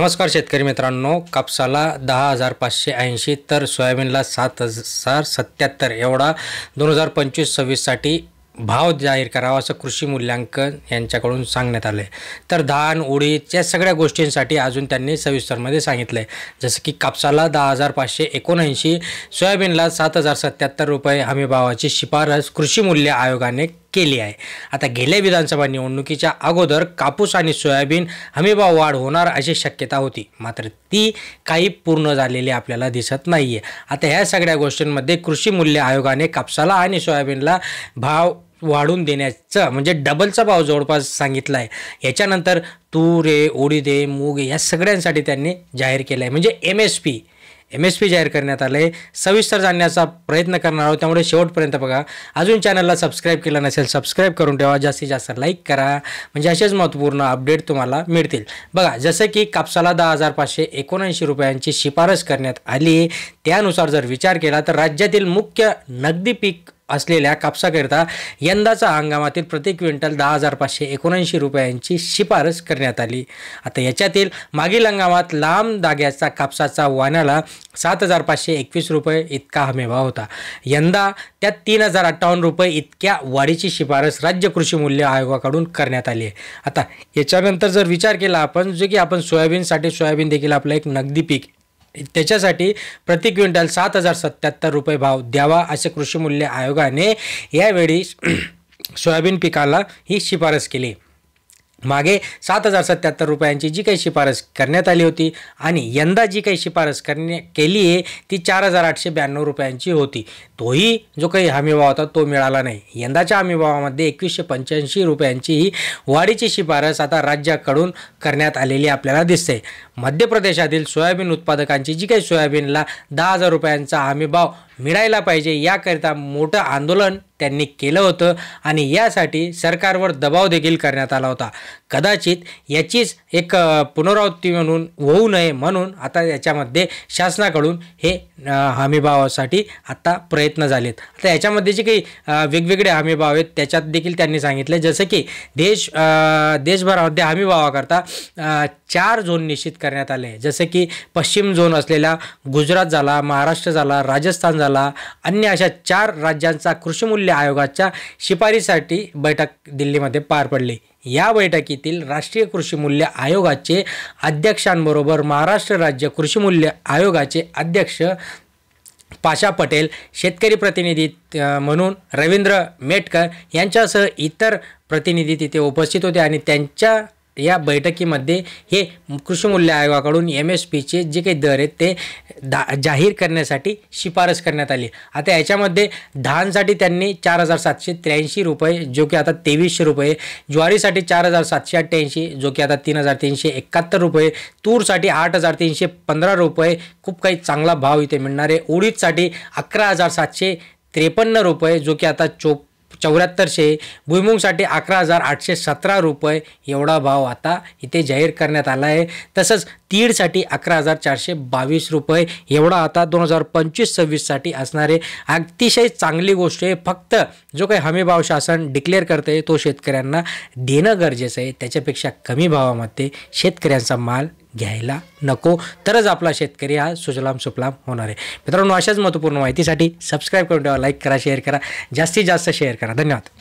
नमस्कार शेतकरी मित्रांनो, कापसाला 10,580 तर सोयाबीनला 7,077 एवढा 2025-26 साठी भाव जाहीर करावा असं कृषी मूल्यांकन यांच्याकडून सांगण्यात आलं आहे। तर धान उडीद या सगळ्या गोष्टींसाठी अजून त्यांनी सविस्तरमध्ये सांगितलं आहे। जसं की कापसाला 10,579, सोयाबीनला 7,077 रुपये हमी भावाची शिफारस कृषी मूल्य आयोगाने केली आहे। आता गेल्या विधानसभा निवडणुकीच्या अगोदर कापूस आणि सोयाबीन हमीभाव वाढ होणार अशी शक्यता होती, मात्र ती काही पूर्ण झालेली आपल्याला दिसत नाहीये। आता ह्या सगळ्या गोष्टींमध्ये कृषी मूल्य आयोगाने कापसाला आणि सोयाबीनला भाव वाढून देण्याचं म्हणजे डबलचा भाव जवळपास सांगितला आहे। याच्यानंतर तूर आहे, उडीद आहे, मूग आहे या सगळ्यांसाठी त्यांनी जाहीर केलं आहे, म्हणजे MSP जाहीर करण्यात आले। सविस्तर जाणण्याचा प्रयत्न करणार आहोत, त्यामुळे शेवटपर्यंत बघा। अजून चॅनलला सबस्क्राईब केलं नसेल सबस्क्राईब करून ठेवा, जास्तीत जास्त लाईक करा, म्हणजे असेच महत्त्वपूर्ण अपडेट तुम्हाला मिळतील। बघा, जसं की कापसाला 10,579 रुपयांची शिफारस करण्यात आली, त्यानुसार जर विचार केला तर राज्यातील मुख्य नगदी पीक असलेल्या कापसाकरिता यंदाचा हंगामातील प्रति क्विंटल 10,579 रुपयांची शिफारस करण्यात आली। आता याच्यातील मागील हंगामात लांब दाग्याचा कापसाचा वाण्याला 7,521 रुपये इतका हमीभाव होता। यंदा त्यात 3,058 रुपये इतक्या वाढीची शिफारस राज्य कृषी मूल्य आयोगाकडून करण्यात आली आहे। आता याच्यानंतर जर विचार केला आपण, जो की आपण सोयाबीन देखील आपलं एक नगदी पीक, त्याच्यासाठी प्रति क्विंटल 7,077 रुपये भाव द्यावा असे कृषी मूल्य आयोगाने यावेळी सोयाबीन पिकाला ही शिफारस केली। मागे 7,077 रुपयांची जी काही शिफारस करण्यात आली होती आणि यंदा जी काही शिफारस केली आहे ती 4,892 रुपयांची होती। तोही जो काही हमीभाव होता तो मिळाला नाही। यंदाच्या हमीभावामध्ये 2,185 रुपयांची ही वाढीची शिफारस आता राज्याकडून करण्यात आलेली आपल्याला दिसते। मध्य प्रदेशातील सोयाबीन उत्पादकांची जी काही सोयाबीनला 10,000 रुपयांचा हमीभाव मिळायला पाहिजे याकरिता मोठं आंदोलन त्यांनी केलं होतं आणि यासाठी सरकारवर दबाव देखील करण्यात आला होता। कदाचित याचीच एक पुनरावृत्ती म्हणून होऊ नये म्हणून आता याच्यामध्ये शासनाकडून हे हमीभावासाठी आता प्रयत्न झालेत। आता याच्यामध्ये जे काही वेगवेगळे हमीभाव आहेत त्याच्यात देखील त्यांनी सांगितले, जसं की देशभरामध्ये हमीभावाकरता 4 झोन निश्चित करण्यात आले, जसं की पश्चिम झोन असलेला गुजरात झाला, महाराष्ट्र झाला, राजस्थान झाला, अन्य अशा 4 राज्यांचा कृषी मूल्य आयोगाच्या शिफारसीसाठी बैठक दिल्लीमध्ये पार पडली। या बैठकीतील राष्ट्रीय कृषी मूल्य आयोगाचे अध्यक्षांबरोबर महाराष्ट्र राज्य कृषी मूल्य आयोगाचे अध्यक्ष पाशा पटेल, शेतकरी प्रतिनिधी म्हणून रवींद्र मेटकर यांच्यासह इतर प्रतिनिधी तिथे उपस्थित होते आणि त्यांच्या या बैठकीमध्ये हे कृषी मूल्य आयोगाकडून MSPचे जे काही दर आहेत ते जाहीर करण्यासाठी शिफारस करण्यात आली। आता याच्यामध्ये धानसाठी त्यांनी 4,783 रुपये जो की आता 2,300 रुपये, ज्वारीसाठी 4,788 जो की आता 3,371 रुपये, तूरसाठी 8,315 रुपये, खूप काही चांगला भाव इथे मिळणार आहे। उडीदसाठी 11,753 रुपये जो की आता 7400, भुईमुगसाठी 11,817 रुपये एवढा भाव आता इथे जाहीर करण्यात आला आहे। तसंच तीळसाठी 11,422 रुपये एवढा आता 2025-26 साठी असणारे अतिशय चांगली गोष्ट आहे। फक्त जो काही हमीभाव शासन डिक्लेअर करते तो शेतकऱ्यांना देणं गरजेचं आहे, त्याच्यापेक्षा कमी भावामध्ये शेतकऱ्यांचा माल घ्यायला नको, तरच आपला शेतकरी हा सुजलाम सुफलाम होणार आहे। मित्रांनो, अशाच महत्त्वपूर्ण माहितीसाठी सबस्क्राईब करून ठेवा, लाईक करा, शेअर करा, जास्तीत जास्त शेअर करा। धन्यवाद।